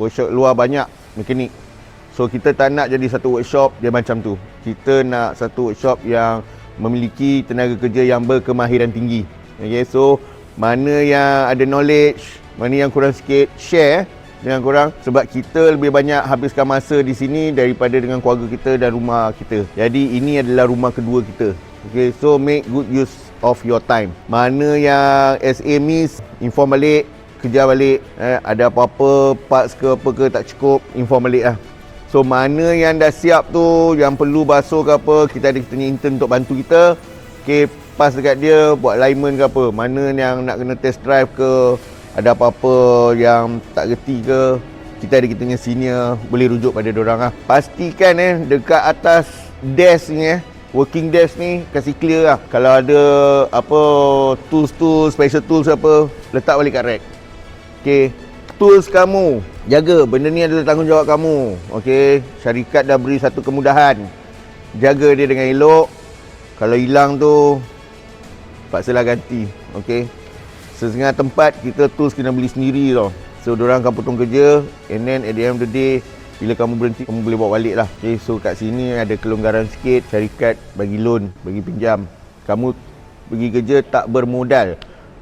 Workshop luar banyak mekanik. So kita tak nak jadi satu workshop dia macam tu. Kita nak satu workshop yang memiliki tenaga kerja yang berkemahiran tinggi. Okay, so mana yang ada knowledge, mana yang kurang sikit, share dengan korang. Sebab kita lebih banyak habiskan masa di sini daripada dengan keluarga kita dan rumah kita. Jadi ini adalah rumah kedua kita. Okay, so make good use of your time. Mana yang SA miss, inform balik, kejar balik. Ada apa-apa parts ke apa ke tak cukup, inform balik lah. So mana yang dah siap tu, yang perlu basuh ke apa, kita ada punya intern untuk bantu kita. Okay, pass dekat dia, buat alignment ke apa. Mana yang nak kena test drive ke, ada apa-apa yang tak reti ke, kita ada kita punya senior, boleh rujuk pada diorang lah. Pastikan dekat atas desk ni working desk ni kasih clear lah. Kalau ada apa tools, special tools apa, letak balik kat rack. Okay, tools kamu, jaga benda ni adalah tanggungjawab kamu. Okay, syarikat dah beri satu kemudahan, jaga dia dengan elok. Kalau hilang tu, paksalah ganti. Okay, setengah tempat kita tools kena beli sendiri tau. So diorang akan potong kerja, and then at the end of the day, bila kamu berhenti, kamu boleh bawa balik lah. Okay, so kat sini ada kelonggaran sikit, syarikat bagi loan, bagi pinjam. Kamu pergi kerja tak bermodal.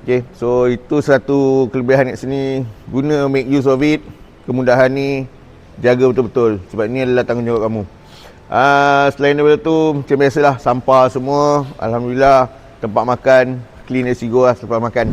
Okay, so itu satu kelebihan kat sini. Guna, make use of it. Kemudahan ni, jaga betul-betul. Sebab ni adalah tanggungjawab kamu. Selain daripada tu, macam biasalah, sampah semua. Alhamdulillah, tempat makan, clean as you go lah selepas makan.